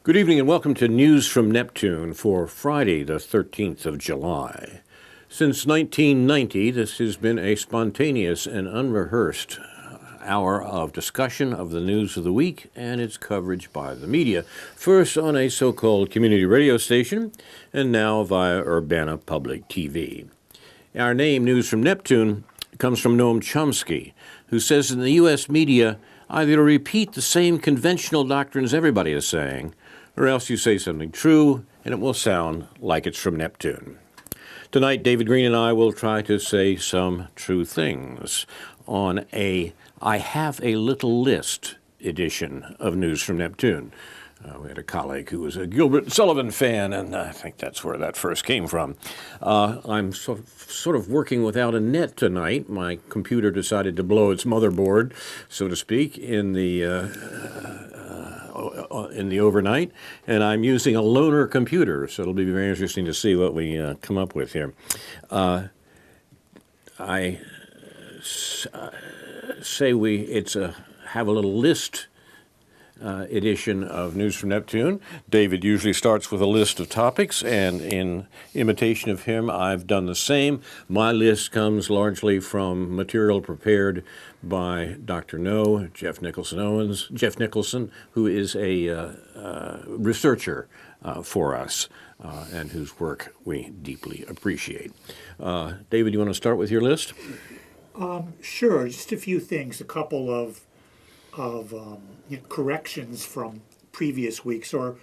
Good evening and welcome to News from Neptune for Friday, the 13th of July. Since 1990, this has been a spontaneous and unrehearsed hour of discussion of the news of the week and its coverage by the media, first on a so-called community radio station and now via Urbana Public TV. Our name, News from Neptune, comes from Noam Chomsky, who says in the U.S. media, either you repeat the same conventional doctrines everybody is saying, or else you say something true, and it will sound like it's from Neptune. Tonight, David Green and I will try to say some true things on a I Have a Little List edition of News from Neptune. We had a colleague who was a Gilbert Sullivan fan, and I think that's where that first came from. I'm sort of working without a net tonight. My computer decided to blow its motherboard, so to speak, in the overnight, and I'm using a loaner computer, so it'll be very interesting to see what we come up with here. I say it's a have a little list edition of News from Neptune. David usually starts with a list of topics, and in imitation of him, I've done the same. My list comes largely from material prepared by Dr. No, Jeff Nicholson, who is a researcher for us, and whose work we deeply appreciate. David, you want to start with your list? Sure, just a few things, a couple of corrections from previous weeks, or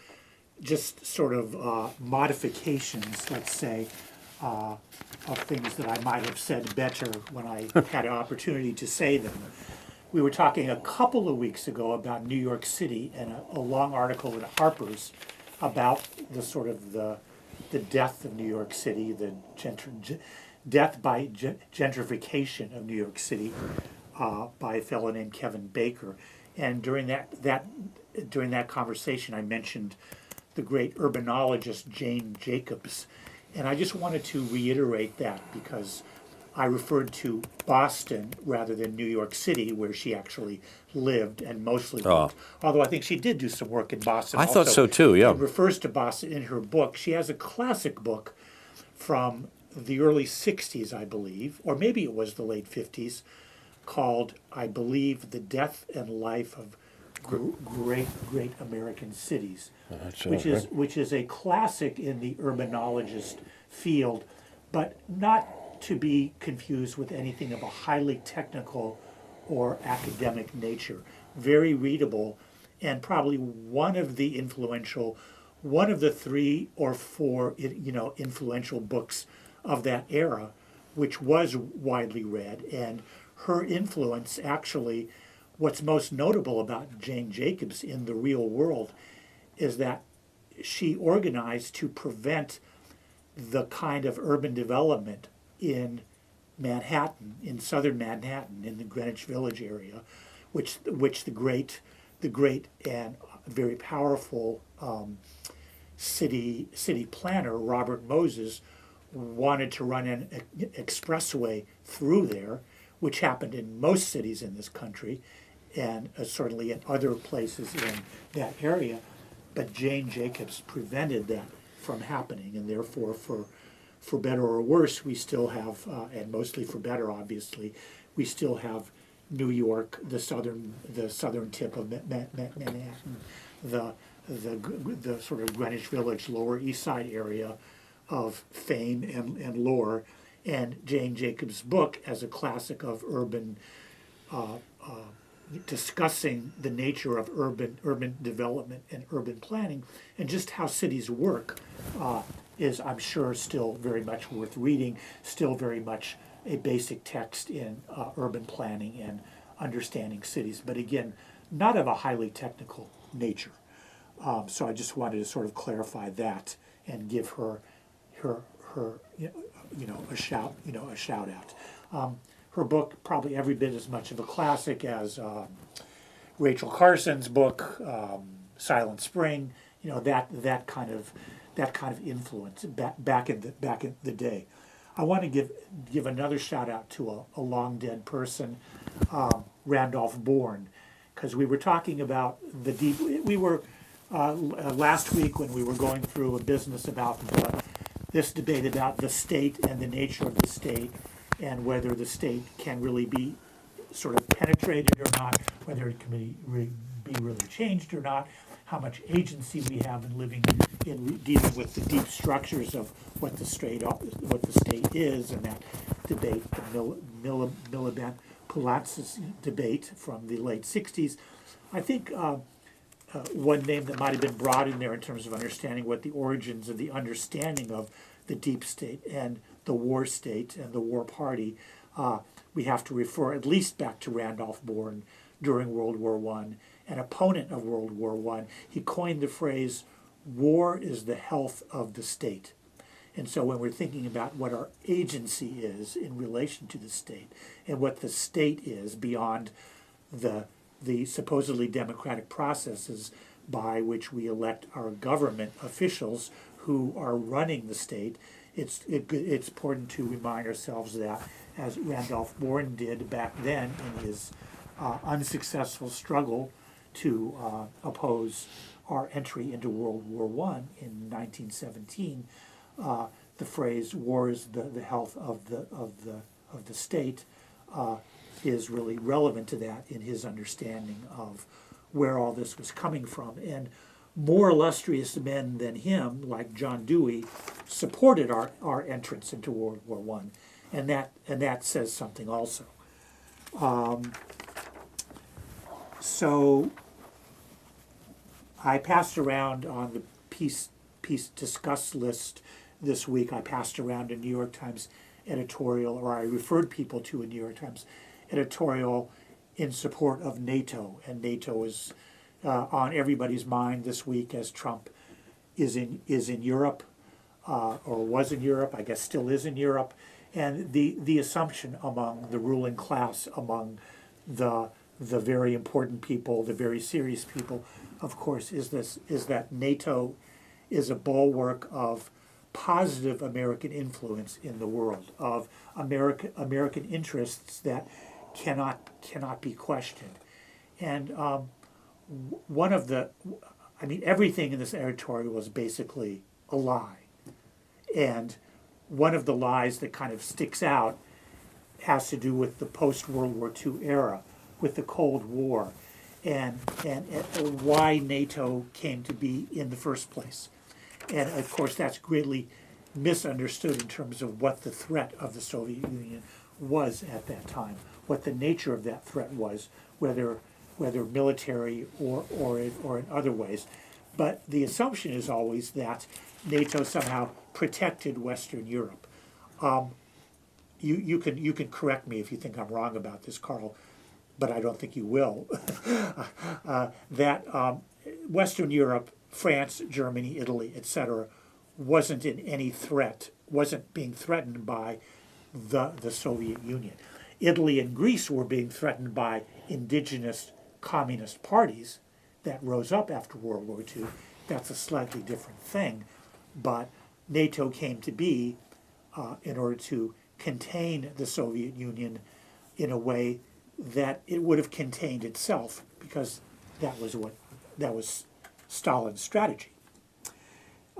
just sort of modifications, let's say, of things that I might have said better when I had an opportunity to say them. We were talking a couple of weeks ago about New York City and a long article in Harper's about the sort of the death of New York City, the death by gentrification of New York City by a fellow named Kevin Baker. And during that conversation, I mentioned the great urbanologist Jane Jacobs. And I just wanted to reiterate that because I referred to Boston rather than New York City, where she actually lived and mostly worked. Although I think she did do some work in Boston. I thought so too, yeah. She refers to Boston in her book. She has a classic book from the early 60s, I believe, or maybe it was the late 50s, called, I believe, The Death and Life of Great American Cities, which is a classic in the urbanologist field, but not to be confused with anything of a highly technical or academic nature. Very readable, and probably one of the 3 or 4 influential books of that era, which was widely read. And her influence, actually, what's most notable about Jane Jacobs in the real world is that she organized to prevent the kind of urban development in Manhattan, in southern Manhattan, in the Greenwich Village area, which the great and very powerful city planner Robert Moses wanted to run an expressway through there, which happened in most cities in this country, and certainly in other places in that area. But Jane Jacobs prevented that from happening, and therefore, for better or worse, we still have, and mostly for better, obviously, we still have New York, the southern tip of Manhattan, the sort of Greenwich Village, Lower East Side area of fame and lore. And Jane Jacobs' book as a classic of urban, discussing the nature of urban development and urban planning, and just how cities work, is, I'm sure, still very much worth reading, still very much a basic text in urban planning and understanding cities, but again, not of a highly technical nature. So I just wanted to sort of clarify that and give her a shout out. Her book, probably every bit as much of a classic as Rachel Carson's book, Silent Spring. That kind of influence back in the day. I want to give another shout out to a long dead person, Randolph Bourne, because we were talking about we were Last week when we were going through a business about this debate about the state and the nature of the state and whether the state can really be sort of penetrated or not, whether it can be really changed or not, how much agency we have in living in dealing with the deep structures of what the state is, and that debate, the Miliband Palatz's debate from the late 60s. I think one name that might have been brought in there in terms of understanding what the origins of the understanding of the deep state and the war state and the war party, we have to refer at least back to Randolph Bourne during World War I, an opponent of World War I. He coined the phrase, war is the health of the state. And so when we're thinking about what our agency is in relation to the state and what the state is beyond the supposedly democratic processes by which we elect our government officials who are running the state, it's important to remind ourselves that, as Randolph Bourne did back then in his unsuccessful struggle to oppose our entry into World War I in 1917, the phrase "war is the health of the state" is really relevant to that in his understanding of where all this was coming from. And more illustrious men than him, like John Dewey, supported our entrance into World War I, and that says something also. So I passed around on the piece discuss list this week. I passed around a New York Times editorial, or I referred people to a New York Times editorial in support of NATO, and NATO is on everybody's mind this week as Trump is in Europe, or was in Europe, I guess still is in Europe, and the assumption among the ruling class, among the very important people, the very serious people, of course, is that NATO is a bulwark of positive American influence in the world, of American interests that cannot be questioned. And everything in this editorial was basically a lie. And one of the lies that kind of sticks out has to do with the post-World War II era, with the Cold War, and why NATO came to be in the first place. And of course, that's greatly misunderstood in terms of what the threat of the Soviet Union was at that time, what the nature of that threat was, whether military or in other ways. But the assumption is always that NATO somehow protected Western Europe. You can correct me if you think I'm wrong about this, Carl, but I don't think you will. That Western Europe, France, Germany, Italy, etc., wasn't in any threat, wasn't being threatened by the Soviet Union. Italy and Greece were being threatened by indigenous communist parties that rose up after World War II. That's a slightly different thing, but NATO came to be in order to contain the Soviet Union in a way that it would have contained itself, because that was Stalin's strategy.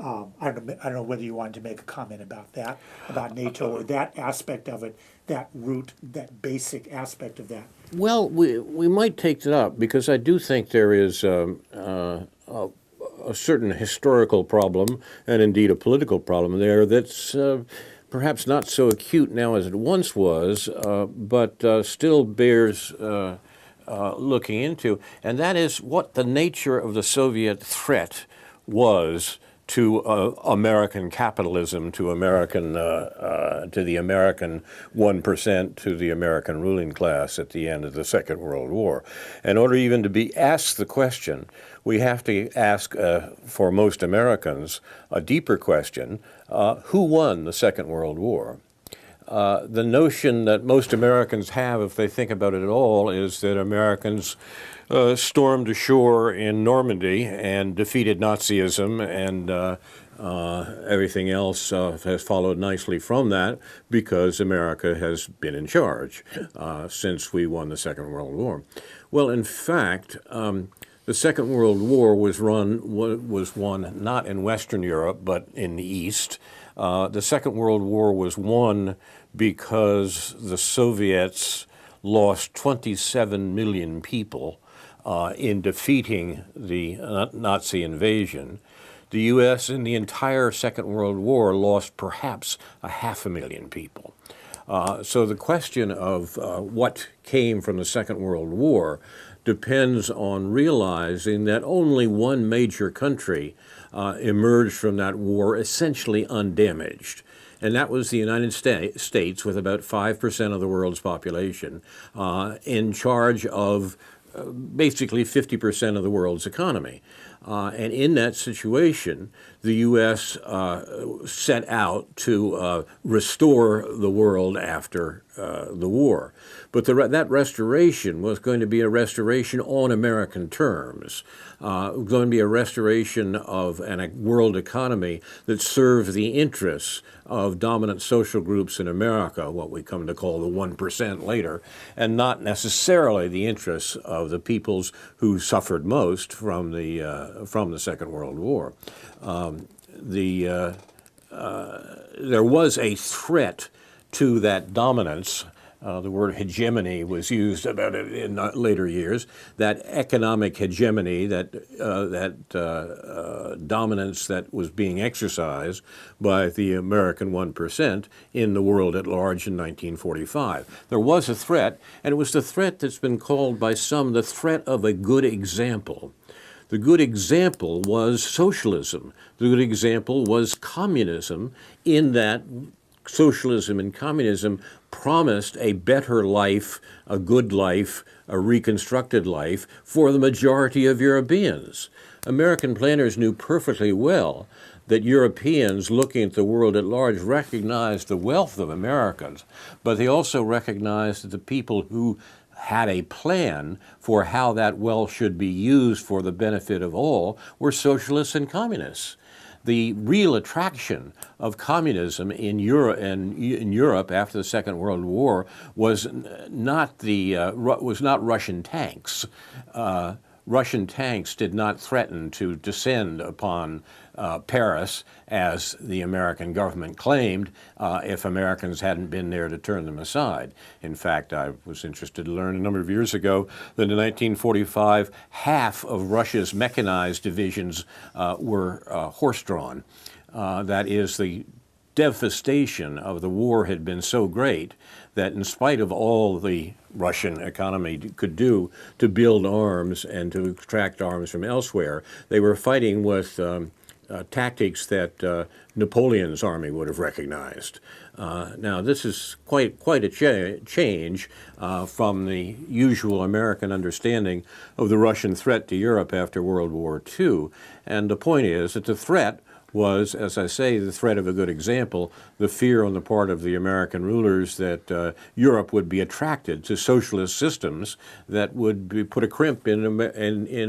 I don't know whether you wanted to make a comment about that, about NATO, or that aspect of it, that root, that basic aspect of that. Well, we might take that up, because I do think there is a certain historical problem, and indeed a political problem there, that's perhaps not so acute now as it once was, but still bears looking into, and that is what the nature of the Soviet threat was to American capitalism, to the American 1%, to the American ruling class at the end of the Second World War. In order even to be asked the question, we have to ask, for most Americans, a deeper question: who won the Second World War? The notion that most Americans have, if they think about it at all, is that Americans stormed ashore in Normandy and defeated Nazism, and everything else has followed nicely from that, because America has been in charge since we won the Second World War. Well, in fact, the The Second World War was won not in Western Europe, but in the East. The Second World War was won because the Soviets lost 27 million people in defeating the Nazi invasion. The U.S. in the entire Second World War lost perhaps 500,000 people. So the question of what came from the Second World War depends on realizing that only one major country emerged from that war essentially undamaged. And that was the United States, with about 5% of the world's population, in charge of basically 50% of the world's economy. And in that situation, the U.S. set out to restore the world after the war. But that restoration was going to be a restoration on American terms, going to be a restoration of a world economy that served the interests of dominant social groups in America, what we come to call the 1% later, and not necessarily the interests of the peoples who suffered most from the Second World War. There was a threat to that dominance. The word hegemony was used about it in later years. That economic hegemony, that dominance that was being exercised by the American 1% in the world at large in 1945. There was a threat, and it was the threat that's been called by some the threat of a good example. The good example was socialism. The good example was communism, in that socialism and communism promised a better life, a good life, a reconstructed life for the majority of Europeans. American planners knew perfectly well that Europeans looking at the world at large recognized the wealth of Americans, but they also recognized that the people who had a plan for how that wealth should be used for the benefit of all were socialists and communists. The real attraction of communism in Europe after the Second World War was not Russian tanks. Russian tanks did not threaten to descend upon Paris, as the American government claimed, if Americans hadn't been there to turn them aside. In fact, I was interested to learn a number of years ago that in 1945, half of Russia's mechanized divisions were horse-drawn. That is, the devastation of the war had been so great that in spite of all the Russian economy could do to build arms and to extract arms from elsewhere, they were fighting with tactics that Napoleon's army would have recognized. Now, this is quite a change from the usual American understanding of the Russian threat to Europe after World War II. And the point is that the threat was, as I say, the threat of a good example, the fear on the part of the American rulers that Europe would be attracted to socialist systems that would put a crimp in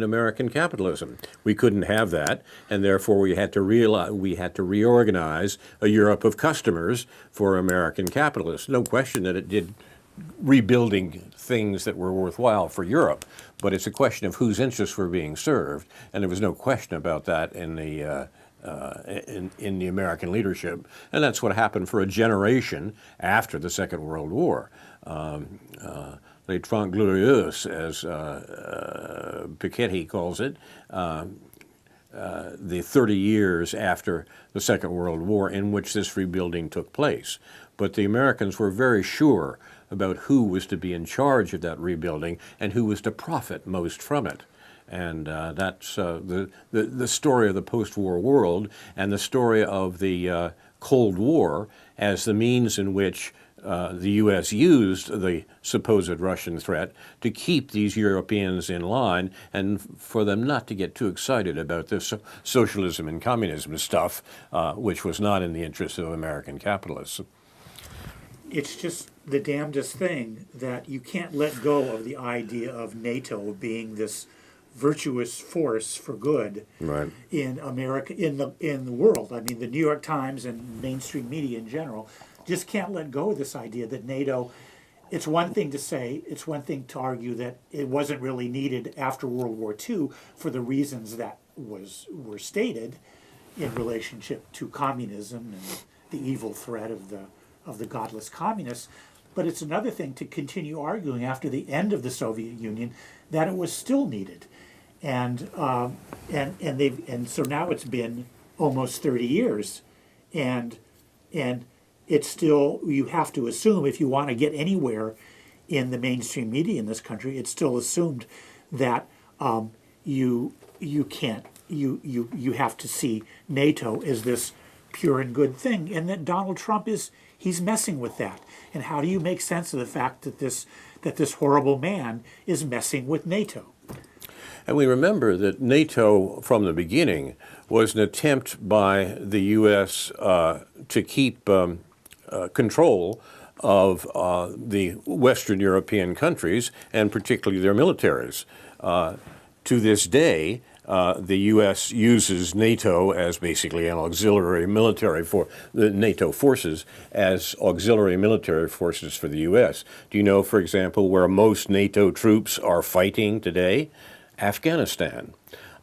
American capitalism. We couldn't have that, and therefore we had to reorganize a Europe of customers for American capitalists. No question that it did rebuilding things that were worthwhile for Europe, but it's a question of whose interests were being served, and there was no question about that in the American leadership, and that's what happened for a generation after the Second World War. Les Trente Glorieuses, as Piketty calls it, the 30 years after the Second World War in which this rebuilding took place. But the Americans were very sure about who was to be in charge of that rebuilding and who was to profit most from it. And that's the story of the post-war world and the story of the Cold War as the means in which the U.S. used the supposed Russian threat to keep these Europeans in line and for them not to get too excited about this socialism and communism stuff, which was not in the interest of American capitalists. It's just the damnedest thing that you can't let go of the idea of NATO being this virtuous force for good in America, in the world. I mean, the New York Times and mainstream media in general just can't let go of this idea that NATO it's one thing to say, it's one thing to argue that it wasn't really needed after World War II for the reasons that were stated in relationship to communism and the evil threat of the godless communists. But it's another thing to continue arguing after the end of the Soviet Union that it was still needed, and so now it's been almost 30 years, and it's still, you have to assume, if you want to get anywhere in the mainstream media in this country, it's still assumed that you have to see NATO as this pure and good thing, and that Donald Trump he's messing with that. And how do you make sense of the fact that this horrible man is messing with NATO? And we remember that NATO, from the beginning, was an attempt by the U.S. To keep control of the Western European countries, and particularly their militaries. To this day, the U.S. uses NATO as basically an auxiliary military for the NATO forces as auxiliary military forces for the U.S. Do you know, for example, where most NATO troops are fighting today? Afghanistan.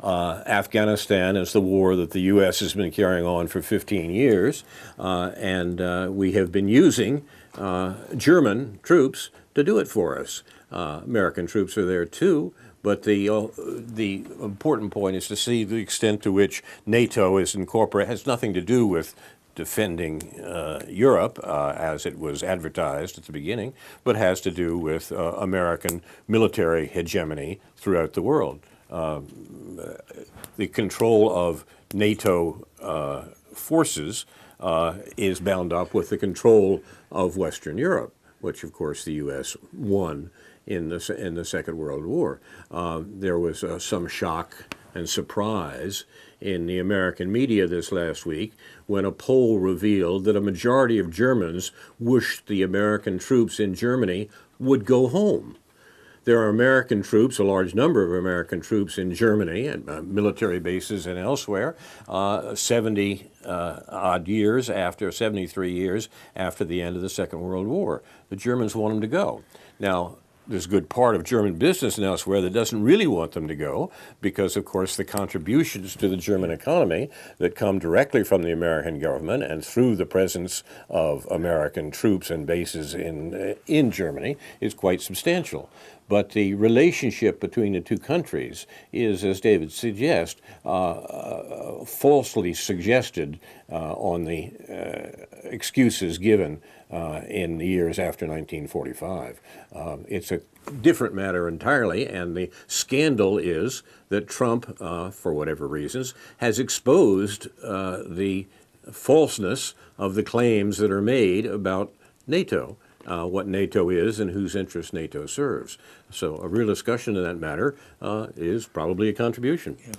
Afghanistan is the war that the U.S. has been carrying on for 15 years, and we have been using German troops to do it for us. American troops are there too, but the important point is to see the extent to which NATO is incorporated. Has nothing to do with defending Europe, as it was advertised at the beginning, but has to do with American military hegemony throughout the world. The control of NATO forces is bound up with the control of Western Europe, which, of course, the U.S. won in the Second World War. There was some shock and surprise in the American media this last week when a poll revealed that a majority of Germans wished the American troops in Germany would go home. There are American troops, a large number of American troops in Germany and military bases and elsewhere, 73 years after the end of the Second World War. The Germans want them to go. Now, there's a good part of German business and elsewhere that doesn't really want them to go because, of course, the contributions to the German economy that come directly from the American government and through the presence of American troops and bases in Germany is quite substantial. But the relationship between the two countries is, as David suggests, falsely suggested on the excuses given in the years after 1945. It's a different matter entirely, and the scandal is that Trump, for whatever reasons, has exposed the falseness of the claims that are made about NATO. What NATO is and whose interests NATO serves. So a real discussion in that matter is probably a contribution. Yeah.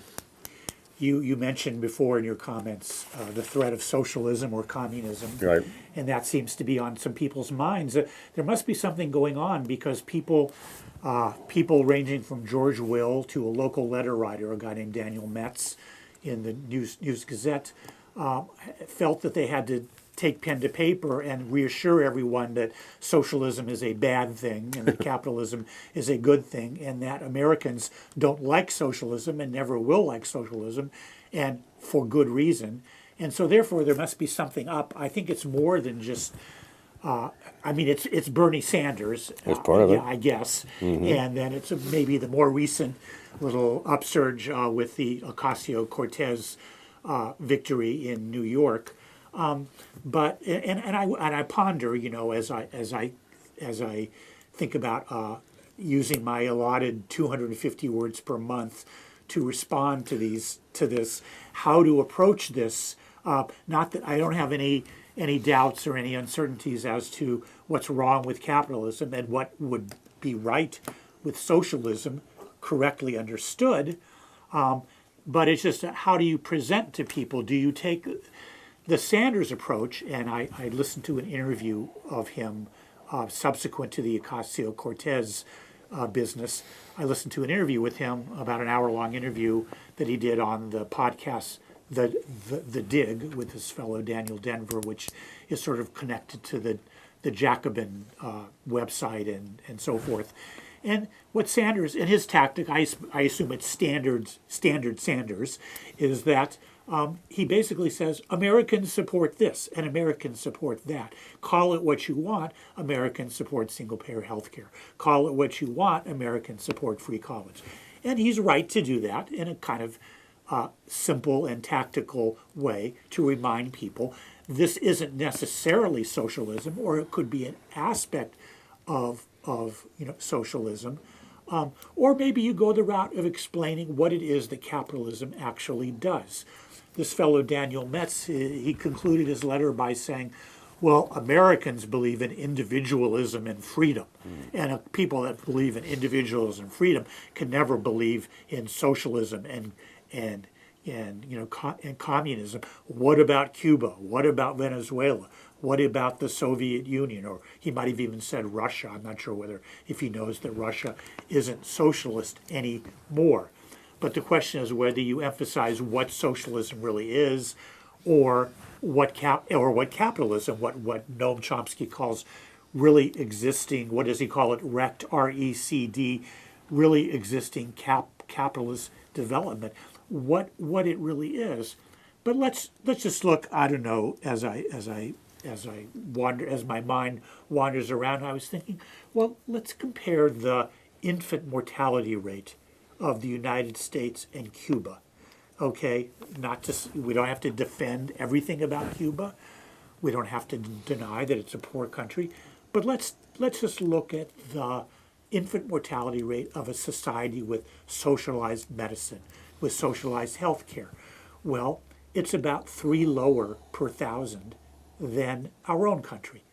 You mentioned before in your comments the threat of socialism or communism, right? And that seems to be on some people's minds. There must be something going on because people ranging from George Will to a local letter writer, a guy named Daniel Metz in the News Gazette, felt that they had to take pen to paper and reassure everyone that socialism is a bad thing and that capitalism is a good thing and that Americans don't like socialism and never will like socialism, and for good reason. And so therefore there must be something up. I think it's more than just, it's Bernie Sanders. That's part of it. Yeah, I guess. Mm-hmm. And then it's maybe the more recent little upsurge with the Ocasio-Cortez victory in New York. But I ponder, as I think about using my allotted 250 words per month to respond to this, how to approach this. Not that I don't have any doubts or any uncertainties as to what's wrong with capitalism and what would be right with socialism, correctly understood. But it's just how do you present to people? Do you take the Sanders approach, and I listened to an interview of him subsequent to the Ocasio-Cortez business. I listened to an interview with him, about an hour-long interview that he did on the podcast, The Dig, with his fellow Daniel Denver, which is sort of connected to the Jacobin website and so forth. And what Sanders, and his tactic, I assume it's standard Sanders, is that he basically says, Americans support this and Americans support that. Call it what you want, Americans support single-payer health care. Call it what you want, Americans support free college. And he's right to do that in a kind of simple and tactical way to remind people this isn't necessarily socialism, or it could be an aspect of socialism. Or maybe you go the route of explaining what it is that capitalism actually does. This fellow Daniel Metz, he concluded his letter by saying, well, Americans believe in individualism and freedom. And people that believe in individualism and freedom can never believe in socialism and communism. What about Cuba? What about Venezuela? What about the Soviet Union? Or he might have even said Russia. I'm not sure if he knows that Russia isn't socialist anymore. But the question is whether you emphasize what socialism really is, or what capitalism, what Noam Chomsky calls really existing. What does he call it? RECD, R-E-C-D, really existing capitalist development. What it really is. But let's just look. I don't know. As my mind wanders around, I was thinking, well, let's compare the infant mortality rate of the United States and Cuba. Okay, we don't have to defend everything about Cuba. We don't have to deny that it's a poor country. But let's just look at the infant mortality rate of a society with socialized medicine, with socialized health care. Well, it's about 3 lower per 1,000 than our own country.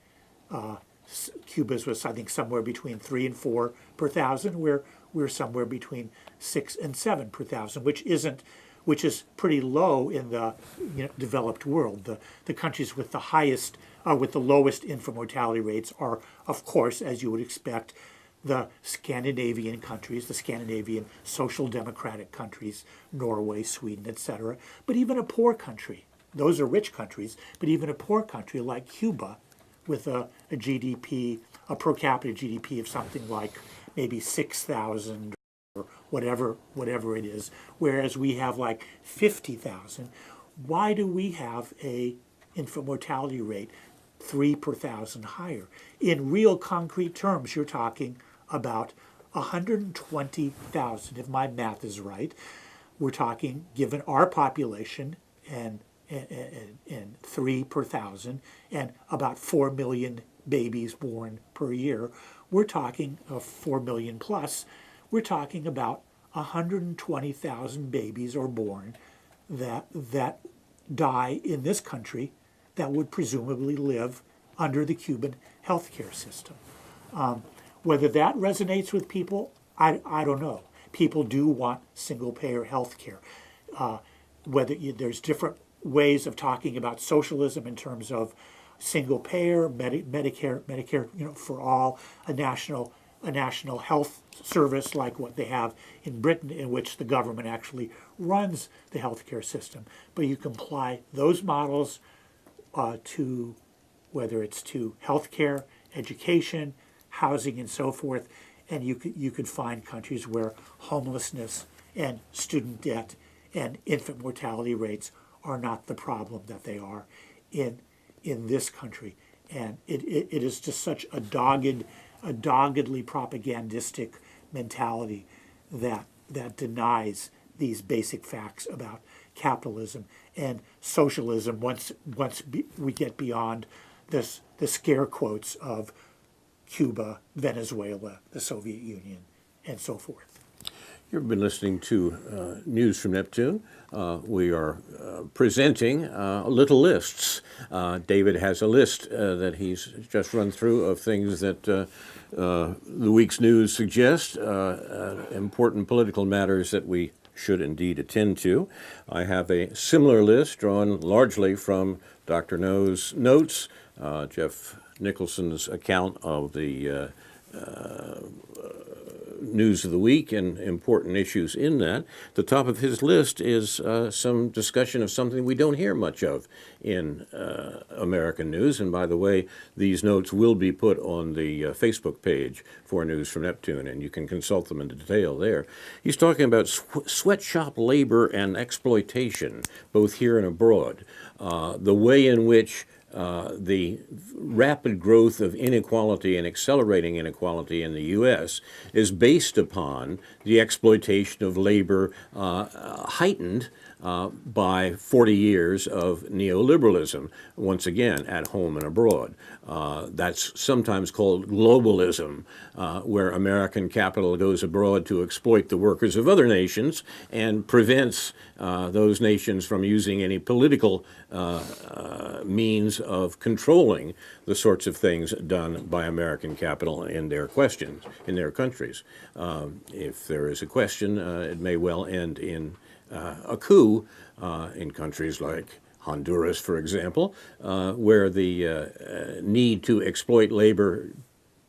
Cuba's was, I think, somewhere between 3 and 4 per 1,000, where we're somewhere between 6 and 7 per 1,000, which is pretty low in the developed world. The countries with the lowest infant mortality rates are, of course, as you would expect, the Scandinavian countries, the Scandinavian social democratic countries, Norway, Sweden, etc. But even a poor country, those are rich countries, but even a poor country like Cuba, with a GDP, a per capita GDP of something like maybe 6,000 or whatever it is, whereas we have like 50,000. Why do we have a infant mortality rate 3 per 1,000 higher? In real concrete terms, you're talking about 120,000, if my math is right. We're talking, given our population and 3 per 1,000 and about 4 million babies born per year, we're talking 4 million plus. We're talking about 120,000 babies are born that die in this country that would presumably live under the Cuban healthcare system. Whether that resonates with people, I don't know. People do want single-payer health care. There's different ways of talking about socialism in terms of single-payer, Medicare, for all, a national health service like what they have in Britain, in which the government actually runs the healthcare system. But you can apply those models to whether it's to healthcare, education, housing, and so forth, and you could find countries where homelessness and student debt and infant mortality rates are not the problem that they are in this country. And it is just such a doggedly propagandistic mentality that denies these basic facts about capitalism and socialism once we get beyond the scare quotes of Cuba, Venezuela, the Soviet Union, and so forth. You've been listening to News from Neptune. We are presenting little lists. David has a list that he's just run through of things that the week's news suggests, important political matters that we should indeed attend to. I have a similar list drawn largely from Dr. No's notes, Jeff Nicholson's account of the news of the week and important issues in that. The top of his list is some discussion of something we don't hear much of in American news. And by the way, these notes will be put on the Facebook page for News from Neptune, and you can consult them in detail there. He's talking about sweatshop labor and exploitation, both here and abroad. The way in which the rapid growth of inequality and accelerating inequality in the U.S. is based upon the exploitation of labor heightened by 40 years of neoliberalism, once again, at home and abroad. That's sometimes called globalism, where American capital goes abroad to exploit the workers of other nations and prevents those nations from using any political means of controlling the sorts of things done by American capital in their questions, in their countries. If there is a question, it may well end in a coup in countries like Honduras, for example, where the need to exploit labor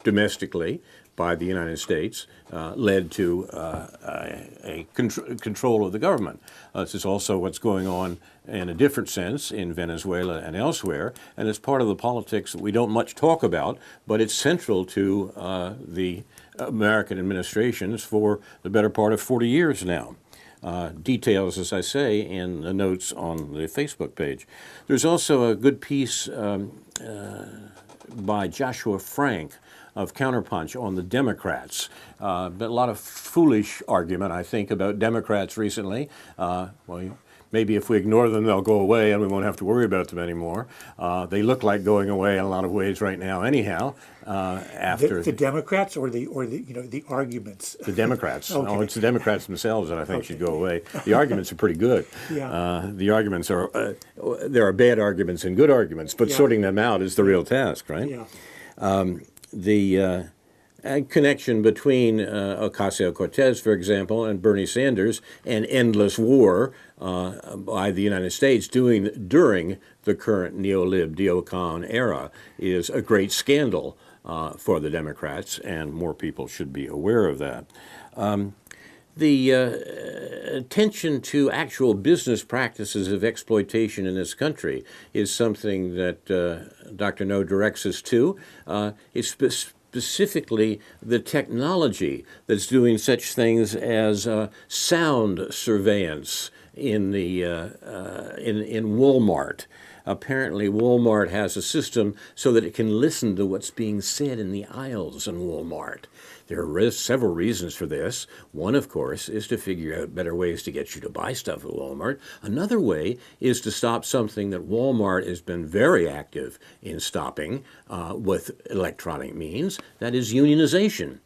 domestically by the United States led to control of the government. This is also what's going on in a different sense in Venezuela and elsewhere, and it's part of the politics that we don't much talk about, but it's central to the American administrations for the better part of 40 years now. Details, as I say, in the notes on the Facebook page. There's also a good piece by Joshua Frank of Counterpunch on the Democrats. But a lot of foolish argument, I think, about Democrats recently. Maybe if we ignore them, they'll go away and we won't have to worry about them anymore. They look like going away in a lot of ways right now anyhow. After the Democrats or the arguments? The Democrats. Okay. No, it's the Democrats themselves that I think should go away. The arguments are pretty good. Yeah. The arguments are, there are bad arguments and good arguments, but sorting them out is the real task, right? Yeah. The connection between Ocasio-Cortez, for example, and Bernie Sanders, and endless war by the United States during the current neolib-neocon era is a great scandal for the Democrats, and more people should be aware of that. The attention to actual business practices of exploitation in this country is something that Dr. No directs us to. It's specifically the technology that's doing such things as sound surveillance in the in Walmart. Apparently, Walmart has a system so that it can listen to what's being said in the aisles in Walmart. There are several reasons for this. One, of course, is to figure out better ways to get you to buy stuff at Walmart. Another way is to stop something that Walmart has been very active in stopping with electronic means, that is unionization.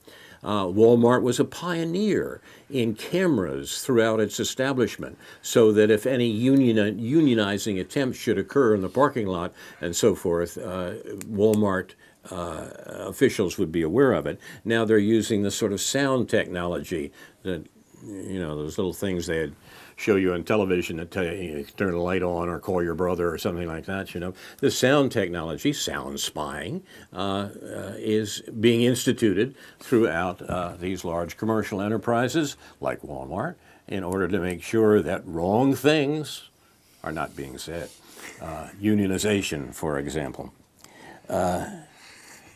Walmart was a pioneer in cameras throughout its establishment, so that if any unionizing attempts should occur in the parking lot and so forth, Walmart officials would be aware of it. Now they're using the sort of sound technology that, those little things they'd show you on television that tell you turn the light on or call your brother or something like that, The sound technology, sound spying, is being instituted throughout these large commercial enterprises like Walmart in order to make sure that wrong things are not being said. Unionization, for example.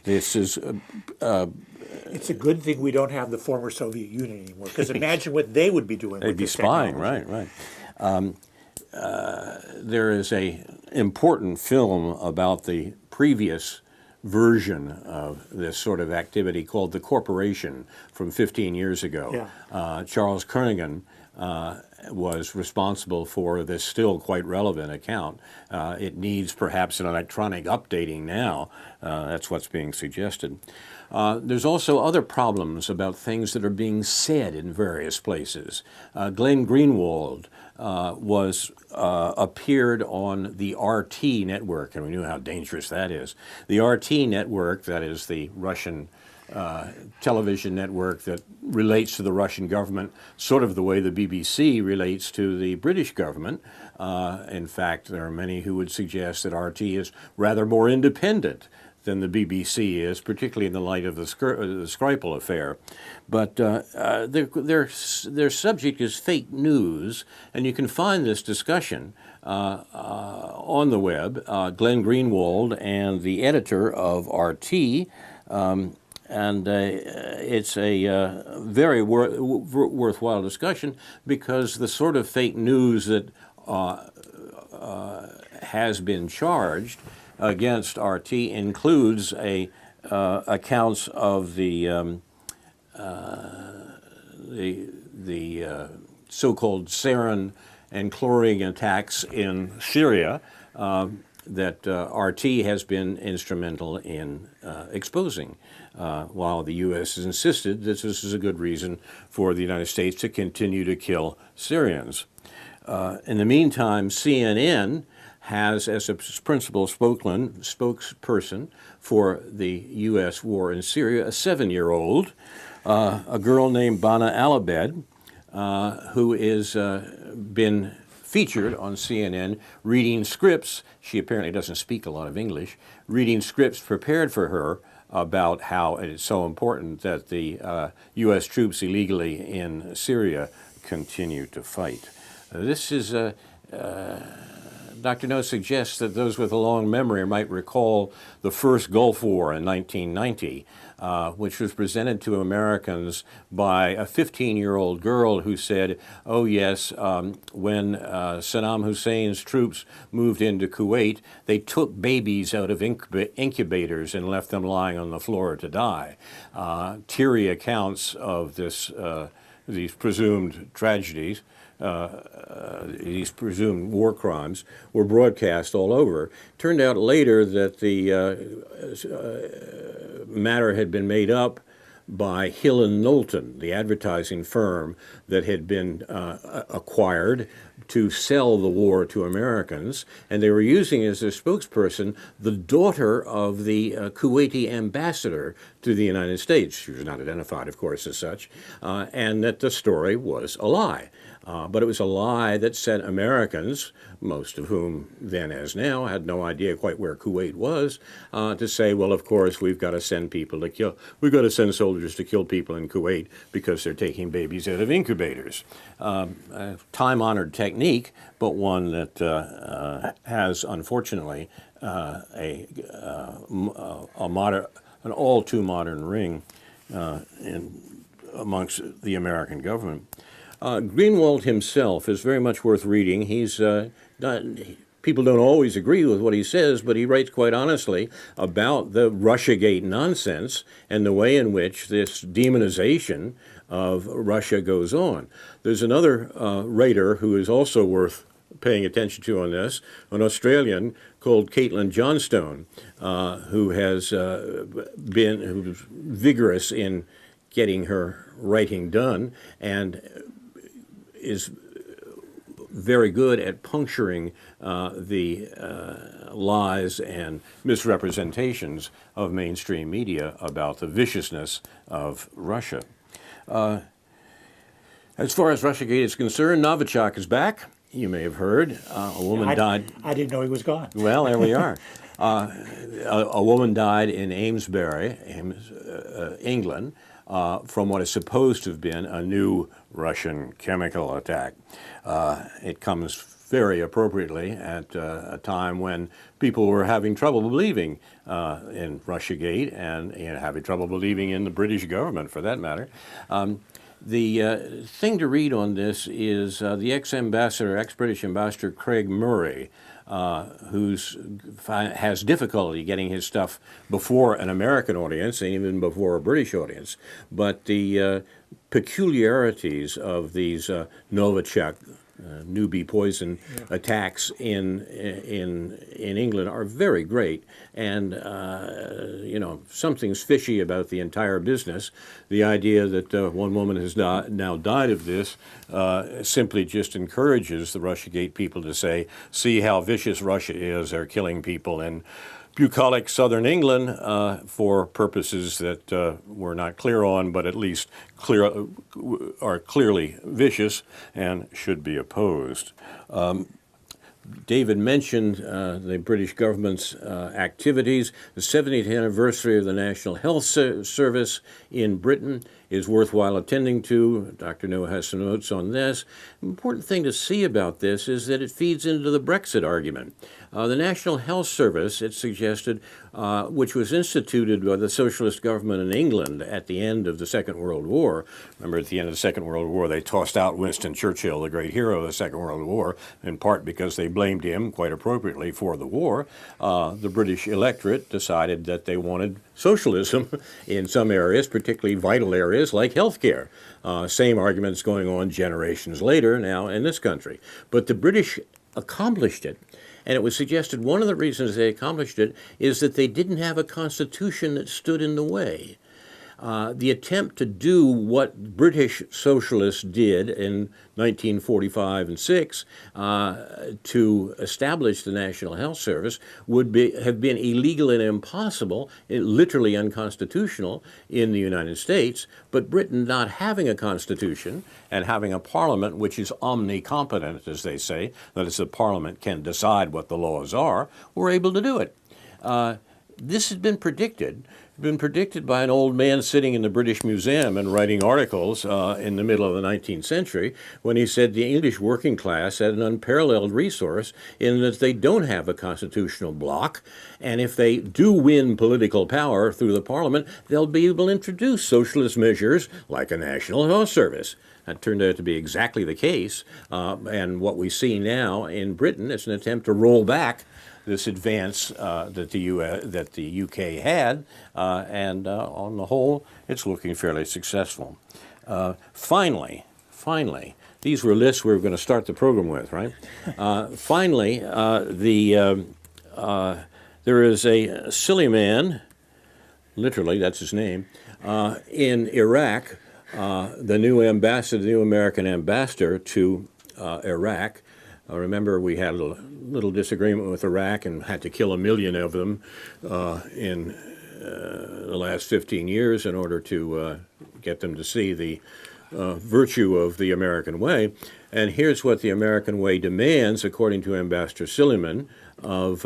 This is It's a good thing we don't have the former Soviet Union anymore, because imagine what they would be doing. They'd be spying, right. There is an important film about the previous version of this sort of activity called The Corporation from 15 years ago. Yeah. Charles Kernigan was responsible for this still quite relevant account. It needs perhaps an electronic updating now. That's what's being suggested. There's also other problems about things that are being said in various places. Glenn Greenwald appeared on the RT network, and we knew how dangerous that is. The RT network, that is the Russian television network that relates to the Russian government, sort of the way the BBC relates to the British government. In fact, there are many who would suggest that RT is rather more independent than the BBC is, particularly in the light of the Skripal affair. But their subject is fake news, and you can find this discussion on the web. Glenn Greenwald and the editor of RT, and it's a very worthwhile discussion, because the sort of fake news that has been charged against RT includes accounts of the so-called sarin and chlorine attacks in Syria that RT has been instrumental in exposing, while the U.S. has insisted that this is a good reason for the United States to continue to kill Syrians. In the meantime, CNN has as a principal spokesperson for the U.S. war in Syria a 7-year-old, a girl named Bana Alabed, who is been featured on CNN reading scripts. She apparently doesn't speak a lot of English, reading scripts prepared for her about how it is so important that the U.S. troops illegally in Syria continue to fight. This is Dr. No suggests that those with a long memory might recall the first Gulf War in 1990, which was presented to Americans by a 15-year-old girl who said, oh yes, when Saddam Hussein's troops moved into Kuwait, they took babies out of incubators and left them lying on the floor to die. Teary accounts of these presumed tragedies, these presumed war crimes, were broadcast all over. Turned out later that the matter had been made up by Hill and Knowlton, the advertising firm that had been acquired to sell the war to Americans, and they were using as their spokesperson the daughter of the Kuwaiti ambassador to the United States. She was not identified, of course, as such, and that the story was a lie. But it was a lie that sent Americans, most of whom then as now had no idea quite where Kuwait was, to say, well, of course, we've got to send people to kill, we've got to send soldiers to kill people in Kuwait because they're taking babies out of incubators. Time-honored technique, but one that has, unfortunately, an all too modern ring amongst the American government. Greenwald himself is very much worth reading. He's people don't always agree with what he says, but he writes quite honestly about the Russiagate nonsense and the way in which this demonization of Russia goes on. There's another writer who is also worth paying attention to on this, an Australian called Caitlin Johnstone, who has been vigorous in getting her writing done and is very good at puncturing the lies and misrepresentations of mainstream media about the viciousness of Russia. As far as Russiagate is concerned, Novichok is back. You may have heard. A woman died. I didn't know he was gone. Well, there we are. A woman died in Amesbury, England, from what is supposed to have been a new Russian chemical attack. It comes very appropriately at a time when people were having trouble believing in Russiagate and having trouble believing in the British government, for that matter. The thing to read on this is the ex-British ambassador Craig Murray, who has difficulty getting his stuff before an American audience and even before a British audience. But the peculiarities of these Novichok newbie poison attacks in England are very great, and you know, something's fishy about the entire business. The idea that one woman has now died of this simply just encourages the Russiagate people to say, see how vicious Russia is, they're killing people in bucolic southern England for purposes that we're not clear on, but at least are clearly vicious and should be opposed. David mentioned the British government's activities. The 70th anniversary of the National Health Service in Britain is worthwhile attending to. Dr. Noah has some notes on this. The important thing to see about this is that it feeds into the Brexit argument. The National Health Service, it's suggested, which was instituted by the socialist government in England at the end of the Second World War. Remember, at the end of the Second World War, they tossed out Winston Churchill, the great hero of the Second World War, in part because they blamed him, quite appropriately, for the war. The British electorate decided that they wanted socialism in some areas, particularly vital areas like healthcare. Same arguments going on generations later now in this country. But the British accomplished it. And it was suggested one of the reasons they accomplished it is that they didn't have a constitution that stood in the way. The attempt to do what British socialists did in 1945 and 6 to establish the National Health Service would have been illegal and impossible, literally unconstitutional in the United States. But Britain, not having a constitution and having a parliament which is omnicompetent, as they say, that is, the parliament can decide what the laws are, were able to do it. This had been predicted by an old man sitting in the British Museum and writing articles in the middle of the 19th century when he said the English working class had an unparalleled resource in that they don't have a constitutional bloc, and if they do win political power through the parliament, they'll be able to introduce socialist measures like a national health service. That turned out to be exactly the case, and what we see now in Britain is an attempt to roll back this advance that the UK had, and on the whole, it's looking fairly successful. Finally, these were lists we were going to start the program with, right? Finally, there is a silly man, literally that's his name, in Iraq, the new American ambassador to Iraq. Remember, we had a little disagreement with Iraq and had to kill 1 million of them in the last 15 years in order to get them to see the virtue of the American way. And here's what the American way demands, according to Ambassador Silliman of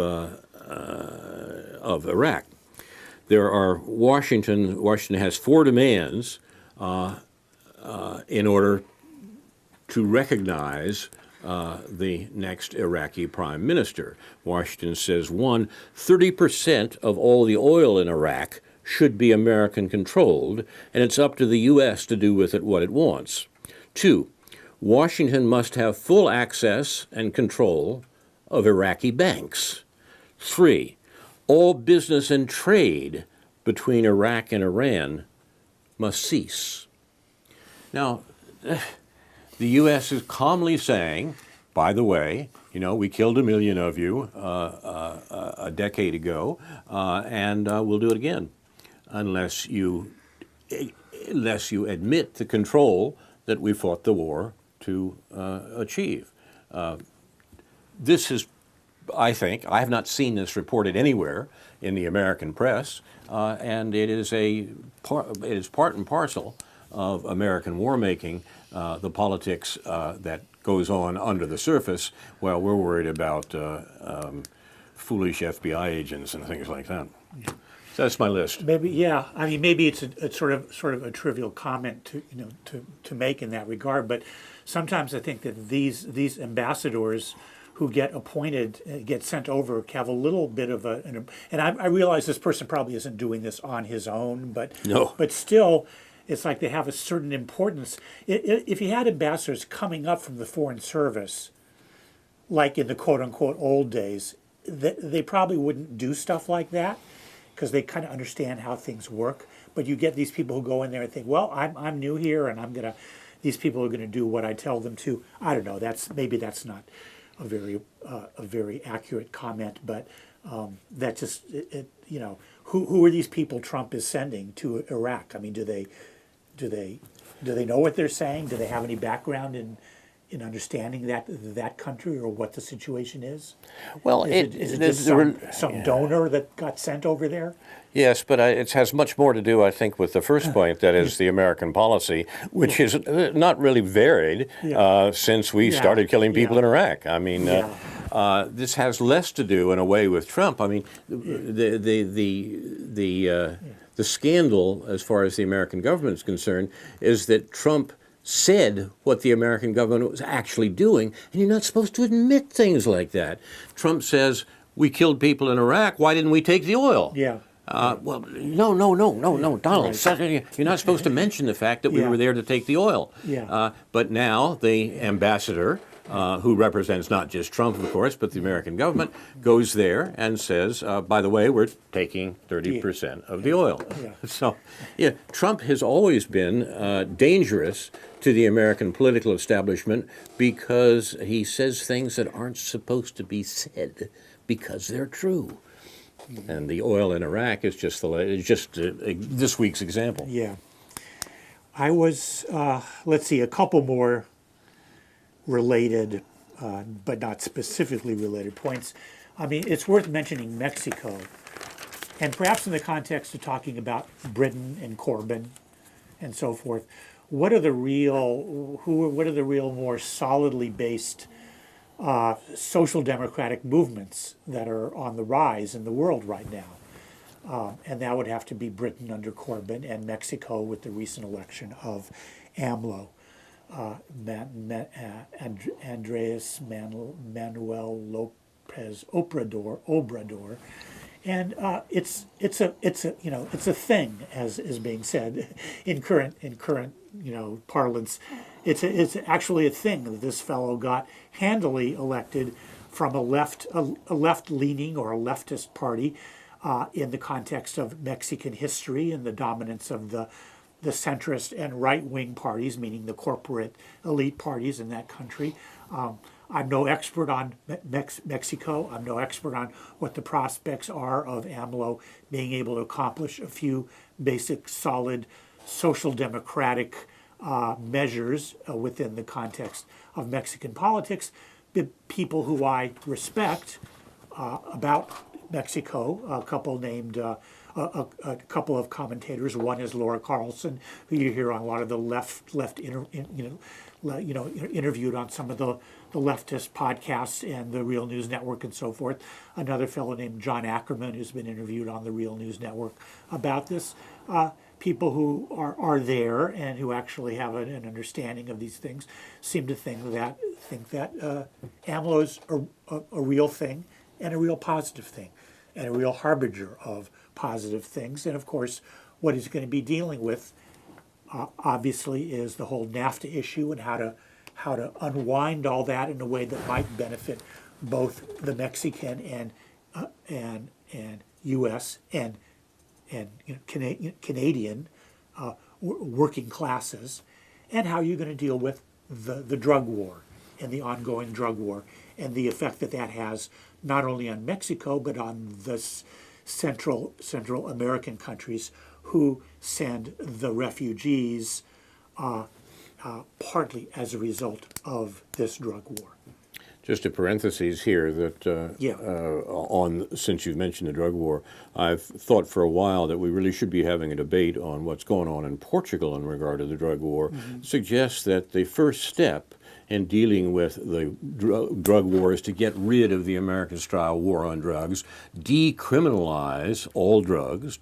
Iraq. Washington has 4 demands in order to recognize the next Iraqi prime minister. Washington says, 1, 30% of all the oil in Iraq should be American-controlled, and it's up to the U.S. to do with it what it wants. 2, Washington must have full access and control of Iraqi banks. 3, all business and trade between Iraq and Iran must cease. Now, the U.S. is calmly saying, by the way, we killed 1 million of you a decade ago, and we'll do it again, unless you admit the control that we fought the war to achieve. This is, I think, I have not seen this reported anywhere in the American press, and it is part and parcel of American war making, the politics that goes on under the surface while we're worried about foolish FBI agents and things like that. So that's my list. Maybe, yeah. I mean, maybe it's a sort of a trivial comment to make in that regard. But sometimes I think that these ambassadors who get appointed, get sent over, have a little bit of and I realize this person probably isn't doing this on his own, but no. But still, it's like they have a certain importance. If you had ambassadors coming up from the Foreign Service, like in the quote-unquote old days, they probably wouldn't do stuff like that because they kind of understand how things work. But you get these people who go in there and think, well, I'm new here, and these people are gonna do what I tell them to. I don't know. Maybe that's not a very accurate comment, but that just who are these people Trump is sending to Iraq? I mean, do they know what they're saying? Do they have any background in understanding that country or what the situation is? Well, Is it just some donor that got sent over there? yes, but it has much more to do, I think, with the first point, that is the American policy, which is not really varied since we started killing people in Iraq. I mean, this has less to do, in a way, with Trump. I mean, the scandal, as far as the American government is concerned, is that Trump said what the American government was actually doing, and you're not supposed to admit things like that. Trump says, we killed people in Iraq, why didn't we take the oil? Yeah. Well, no, Donald. Right. You're not supposed to mention the fact that we were there to take the oil. Yeah. But now the ambassador, who represents not just Trump, of course, but the American government, goes there and says, by the way, we're taking 30% of the oil. Yeah. So, yeah, Trump has always been dangerous to the American political establishment because he says things that aren't supposed to be said because they're true. And the oil in Iraq is just this week's example. Yeah. I was, let's see, a couple more related, but not specifically related points. I mean, it's worth mentioning Mexico, and perhaps in the context of talking about Britain and Corbyn and so forth. What are the real more solidly based social democratic movements that are on the rise in the world right now? And that would have to be Britain under Corbyn and Mexico with the recent election of AMLO. Andres Manuel Lopez Obrador, and it's a thing, as is being said in current parlance. It's actually a thing that this fellow got handily elected from a left leaning or a leftist party in the context of Mexican history and the dominance of the centrist and right-wing parties, meaning the corporate elite parties in that country. I'm no expert on Mexico. I'm no expert on what the prospects are of AMLO being able to accomplish a few basic, solid, social democratic measures within the context of Mexican politics. The people who I respect about Mexico, a couple named a couple of commentators. One is Laura Carlson, who you hear on a lot of the interviewed on some of the leftist podcasts and the Real News Network and so forth. Another fellow named John Ackerman, who's been interviewed on the Real News Network about this. People who are there and who actually have an understanding of these things seem to think that AMLO is a real thing and a real positive thing and a real harbinger of positive things. And of course, what he's going to be dealing with, obviously, is the whole NAFTA issue and how to unwind all that in a way that might benefit both the Mexican and U.S. and Canadian working classes, and how you're going to deal with the drug war and the ongoing drug war and the effect that has not only on Mexico but on the Central American countries who send the refugees partly as a result of this drug war. Just a parenthesis here that since you've mentioned the drug war, I've thought for a while that we really should be having a debate on what's going on in Portugal in regard to the drug war. Suggests that the first step in dealing with the drug war is to get rid of the American-style war on drugs, decriminalize all drugs,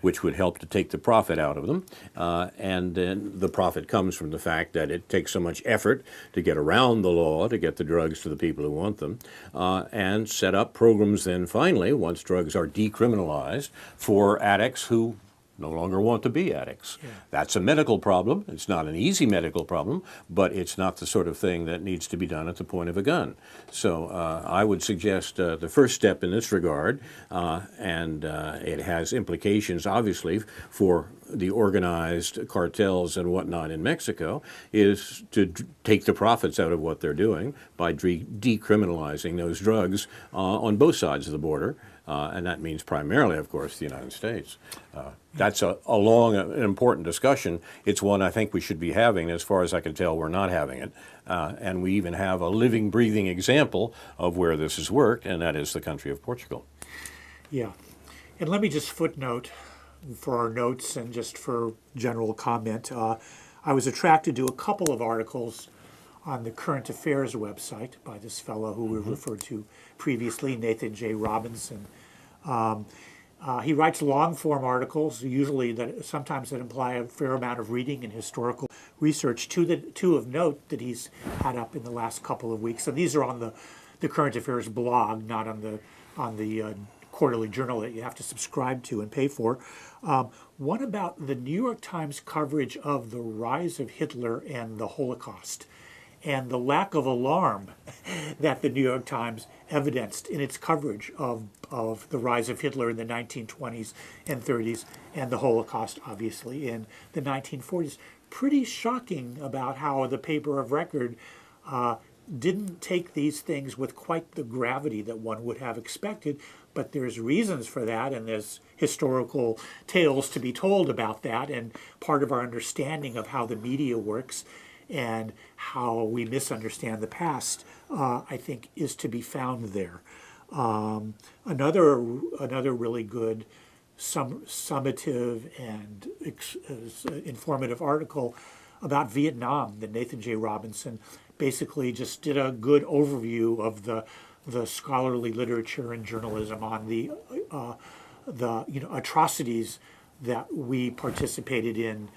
which would help to take the profit out of them. And then the profit comes from the fact that it takes so much effort to get around the law to get the drugs to the people who want them, and set up programs then finally, once drugs are decriminalized, for addicts who no longer want to be addicts. Yeah. That's a medical problem. It's not an easy medical problem, but it's not the sort of thing that needs to be done at the point of a gun. So I would suggest the first step in this regard, and it has implications, obviously, for the organized cartels and whatnot in Mexico is to take the profits out of what they're doing by decriminalizing those drugs on both sides of the border. And that means primarily, of course, the United States. That's a long and important discussion. It's one I think we should be having. As far as I can tell, we're not having it. And we even have a living, breathing example of where this has worked, and that is the country of Portugal. Yeah. And let me just footnote for our notes and just for general comment. I was attracted to a couple of articles on the Current Affairs website by this fellow who we referred to previously, Nathan J. Robinson. He writes long-form articles, usually sometimes that imply a fair amount of reading and historical research. Two of note that he's had up in the last couple of weeks, and these are on the Current Affairs blog, not on the quarterly journal that you have to subscribe to and pay for. One about the New York Times coverage of the rise of Hitler and the Holocaust, and the lack of alarm that the New York Times evidenced in its coverage of the rise of Hitler in the 1920s and 30s, and the Holocaust, obviously, in the 1940s. Pretty shocking about how the paper of record didn't take these things with quite the gravity that one would have expected, but there's reasons for that, and there's historical tales to be told about that, and part of our understanding of how the media works and how we misunderstand the past, I think, is to be found there. Another really good summative and informative article about Vietnam that Nathan J. Robinson basically just did a good overview of the scholarly literature and journalism on the atrocities that we participated in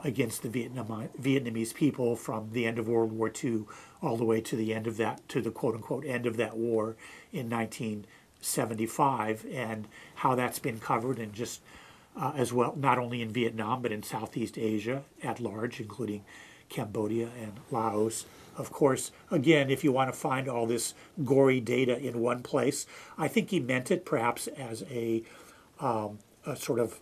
against the Vietnamese people from the end of World War II all the way to the end of that, to the quote-unquote end of that war in 1975, and how that's been covered, and just as well, not only in Vietnam, but in Southeast Asia at large, including Cambodia and Laos. Of course, again, if you want to find all this gory data in one place, I think he meant it perhaps as a sort of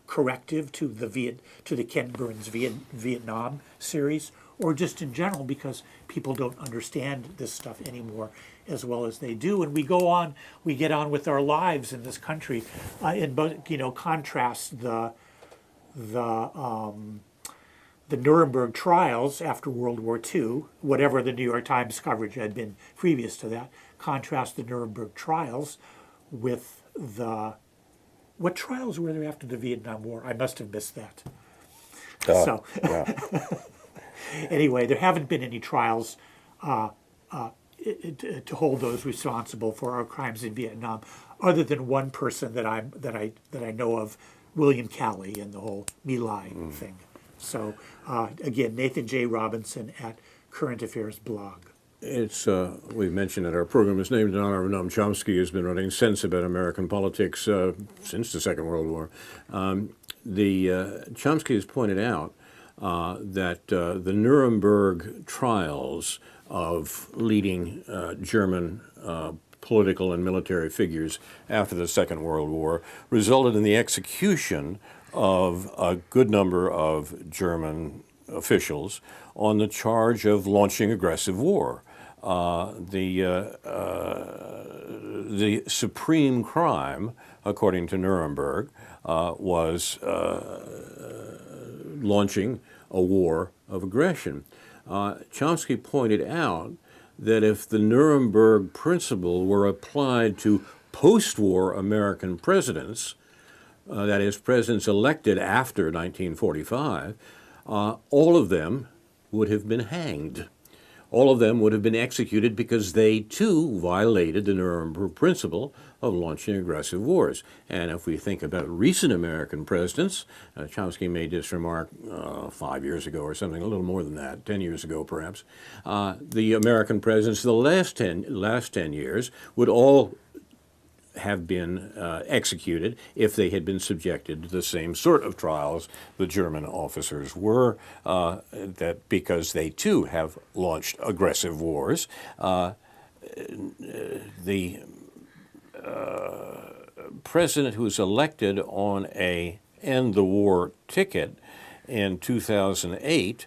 corrective to the Ken Burns Vietnam series, or just in general because people don't understand this stuff anymore as well as they do, and we get on with our lives in this country, and contrast the Nuremberg trials after World War II, whatever the New York Times coverage had been previous to that. Contrast the Nuremberg trials with what trials were there after the Vietnam War? I must have missed that. Anyway, there haven't been any trials to hold those responsible for our crimes in Vietnam, other than one person that I know of, William Calley, and the whole My Lai thing. So again, Nathan J. Robinson at Current Affairs blog. It's we've mentioned that our program is named in honor of Noam Chomsky, who's been writing sense about American politics since the Second World War. Chomsky has pointed out that the Nuremberg trials of leading German political and military figures after the Second World War resulted in the execution of a good number of German officials on the charge of launching aggressive war. The supreme crime, according to Nuremberg, was launching a war of aggression. Chomsky pointed out that if the Nuremberg principle were applied to post-war American presidents, that is, presidents elected after 1945, all of them would have been hanged. All of them would have been executed because they, too, violated the Nuremberg principle of launching aggressive wars. And if we think about recent American presidents, Chomsky made this remark 5 years ago or something, a little more than that, 10 years ago perhaps. The American presidents of the last 10 years would all have been executed if they had been subjected to the same sort of trials the German officers were, that because they too have launched aggressive wars. The president who's elected on a end the war ticket in 2008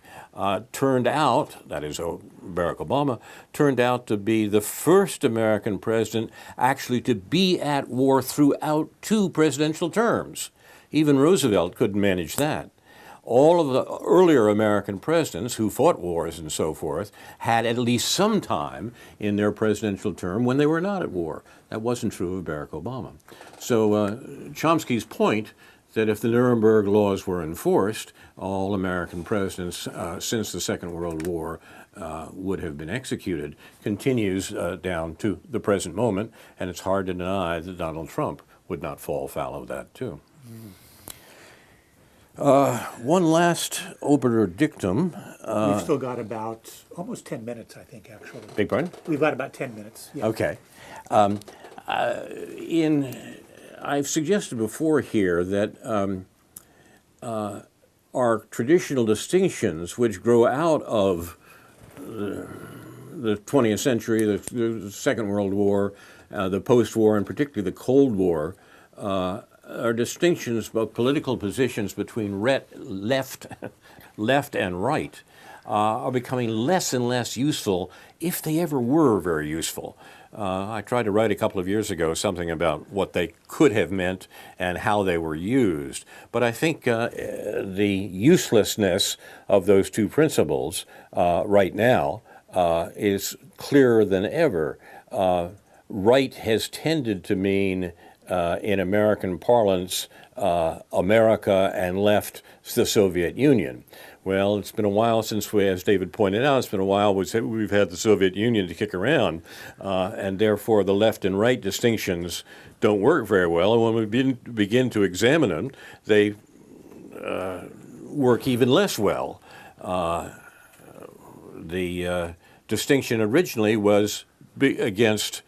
turned out, that is Barack Obama, turned out to be the first American president actually to be at war throughout 2 presidential terms. Even Roosevelt couldn't manage that. All of the earlier American presidents who fought wars and so forth had at least some time in their presidential term when they were not at war. That wasn't true of Barack Obama. So Chomsky's point that if the Nuremberg laws were enforced, all American presidents since the Second World War would have been executed, continues down to the present moment, and it's hard to deny that Donald Trump would not fall foul of that too. One last obiter dictum. We've still got about almost 10 minutes, I think, actually. Big pardon? We've got about 10 minutes. Yeah. Okay. I've suggested before here that our traditional distinctions, which grow out of the 20th century, the Second World War, the post-war, and particularly the Cold War, are distinctions of political positions between left and right, are becoming less and less useful, if they ever were very useful. I tried to write a couple of years ago something about what they could have meant and how they were used. But I think the uselessness of those 2 principles right now is clearer than ever. Right has tended to mean, in American parlance, America, and left, the Soviet Union. Well, it's been a while since as David pointed out, it's been a while we've had the Soviet Union to kick around, and therefore the left and right distinctions don't work very well. And when we begin to examine them, they work even less well. The distinction originally was against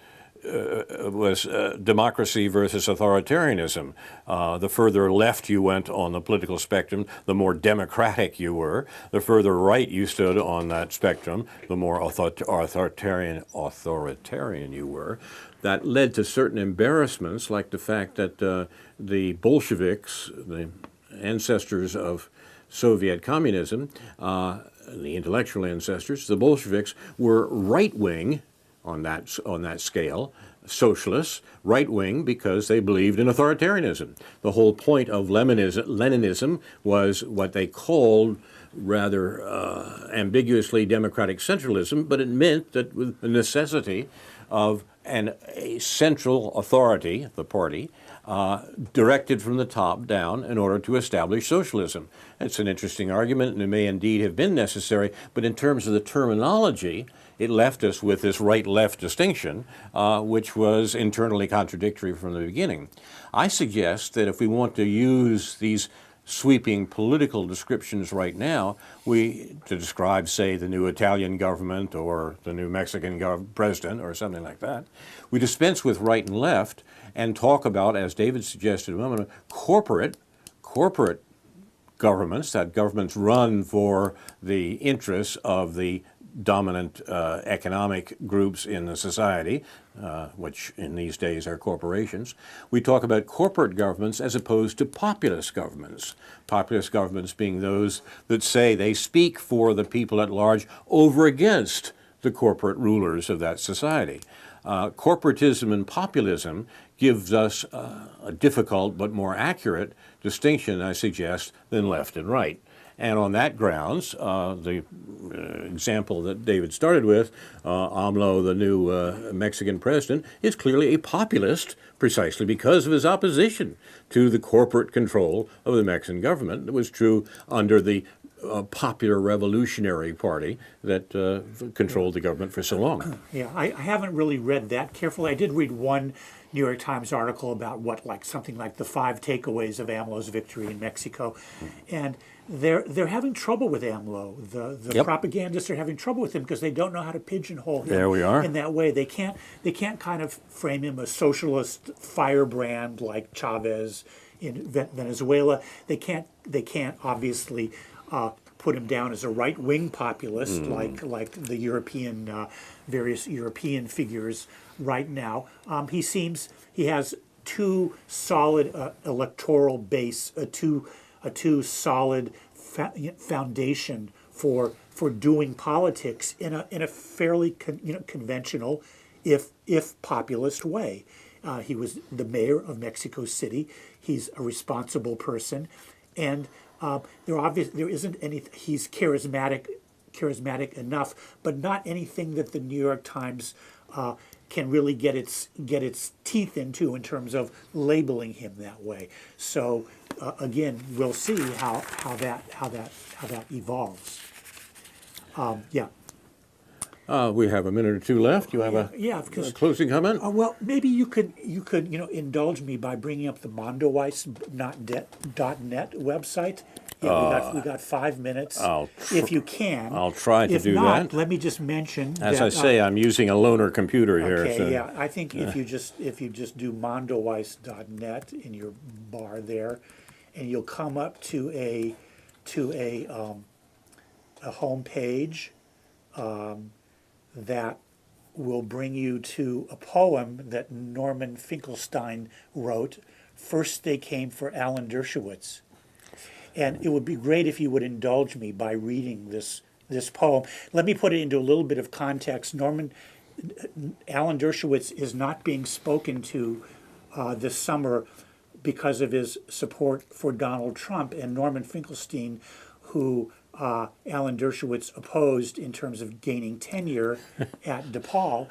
democracy versus authoritarianism. The further left you went on the political spectrum, the more democratic you were. The further right you stood on that spectrum, the more authoritarian you were. That led to certain embarrassments, like the fact that the Bolsheviks, the ancestors of Soviet communism, the intellectual ancestors, the Bolsheviks, were right-wing on that scale, socialists, right-wing because they believed in authoritarianism. The whole point of Leninism was what they called rather ambiguously democratic centralism, but it meant that with the necessity of a central authority, the party, directed from the top down in order to establish socialism. It's an interesting argument, and it may indeed have been necessary, but in terms of the terminology, it left us with this right-left distinction, which was internally contradictory from the beginning. I suggest that if we want to use these sweeping political descriptions right now, to describe, say, the new Italian government or the new Mexican president or something like that, we dispense with right and left and talk about, as David suggested a moment ago, corporate governments, that governments run for the interests of the dominant economic groups in the society, which in these days are corporations. We talk about corporate governments as opposed to populist governments. Populist governments being those that say they speak for the people at large over against the corporate rulers of that society. Corporatism and populism gives us a difficult but more accurate distinction, I suggest, than left and right. And on that grounds, the example that David started with, AMLO, the new Mexican president, is clearly a populist precisely because of his opposition to the corporate control of the Mexican government. It was true under the Popular Revolutionary Party that controlled the government for so long. Yeah, I haven't really read that carefully. I did read one New York Times article about something like the 5 takeaways of AMLO's victory in Mexico, and they're having trouble with AMLO. The propagandists are having trouble with him because they don't know how to pigeonhole him. There we are. In that way. They can't kind of frame him a socialist firebrand like Chavez in Venezuela. They can't obviously put him down as a right-wing populist like the various European figures right now. He has too solid electoral base, a too solid foundation for doing politics in a fairly conventional, if populist way. He was the mayor of Mexico City. He's a responsible person, and there isn't any. He's charismatic enough, but not anything that the New York Times can really get its teeth into in terms of labeling him that way. So again, we'll see how that evolves. Yeah. We have a minute or two left. You have a closing comment? Well, maybe you could indulge me by bringing up the mondoweiss.net website. Yeah, we got 5 minutes. If you can, I'll try to do not, that. Let me just mention. As I say, I'm using a loaner computer here. Okay, So. yeah. I think if you just do mondoweiss.net in your bar there, and you'll come up to a home page that will bring you to a poem that Norman Finkelstein wrote. First they came for Alan Dershowitz. And it would be great if you would indulge me by reading this poem. Let me put it into a little bit of context. Alan Dershowitz is not being spoken to this summer because of his support for Donald Trump, and Norman Finkelstein, who Alan Dershowitz opposed in terms of gaining tenure at DePaul.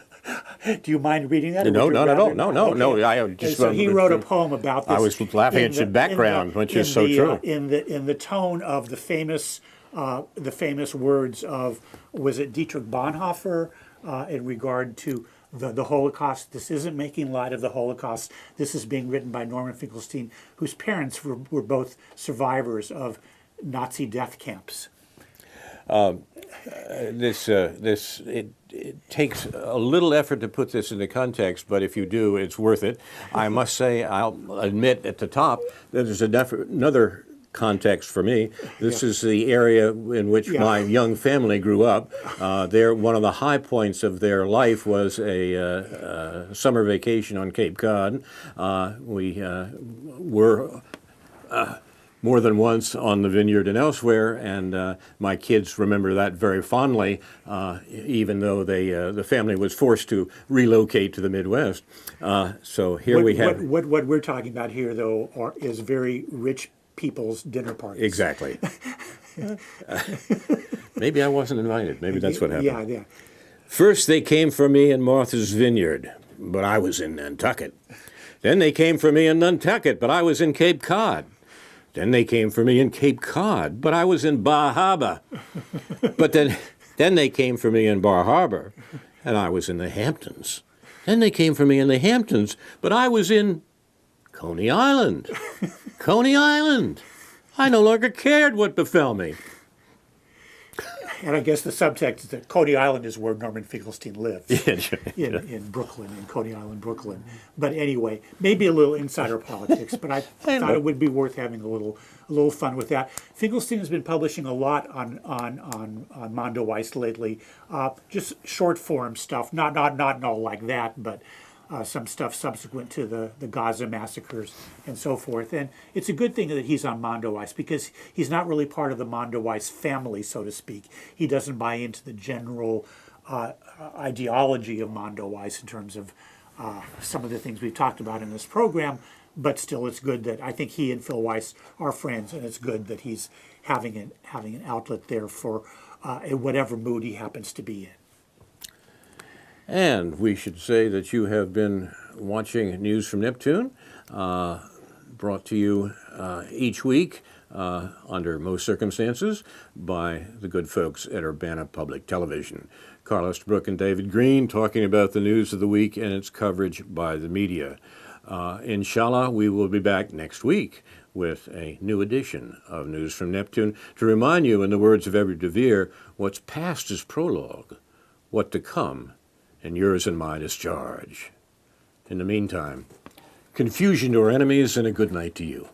Do you mind reading that? No, not at all. No. I just, so he wrote a poem about this. I was laughing at your background, which is so true. In the tone of the famous words of, was it Dietrich Bonhoeffer in regard to the Holocaust? This isn't making light of the Holocaust. This is being written by Norman Finkelstein, whose parents were both survivors of Nazi death camps. It takes a little effort to put this into context, but if you do, it's worth it. I must say, I'll admit at the top that there's another context for me. This is the area in which my young family grew up. One of the high points of their life was a summer vacation on Cape Cod. We were more than once on the Vineyard and elsewhere, and my kids remember that very fondly, even though the family was forced to relocate to the Midwest. So here we have... What we're talking about here, though, is very rich people's dinner parties. Exactly. Maybe I wasn't invited. Maybe that's what happened. Yeah. First they came for me in Martha's Vineyard, but I was in Nantucket. Then they came for me in Nantucket, but I was in Cape Cod. Then they came for me in Cape Cod, but I was in Bar Harbor. But then they came for me in Bar Harbor, and I was in the Hamptons. Then they came for me in the Hamptons, but I was in Coney Island. Coney Island. I no longer cared what befell me. And I guess the subtext is that Coney Island is where Norman Finkelstein lived, in Brooklyn, in Coney Island, Brooklyn. But anyway, maybe a little insider politics, but I thought it would be worth having a little fun with that. Finkelstein has been publishing a lot on Mondoweiss lately, just short form stuff, not all like that, but some stuff subsequent to the Gaza massacres and so forth. And it's a good thing that he's on Mondoweiss, because he's not really part of the Mondoweiss family, so to speak. He doesn't buy into the general ideology of Mondoweiss in terms of some of the things we've talked about in this program, but still it's good that I think he and Phil Weiss are friends, and it's good that he's having an outlet there for whatever mood he happens to be in. And we should say that you have been watching News from Neptune, brought to you each week under most circumstances by the good folks at Urbana Public Television. Carl Estabrook and David Green talking about the news of the week and its coverage by the media. Inshallah, we will be back next week with a new edition of News from Neptune to remind you, in the words of Edward de Vere, what's past is prologue, what to come, and yours and mine is charge. In the meantime, confusion to our enemies and a good night to you.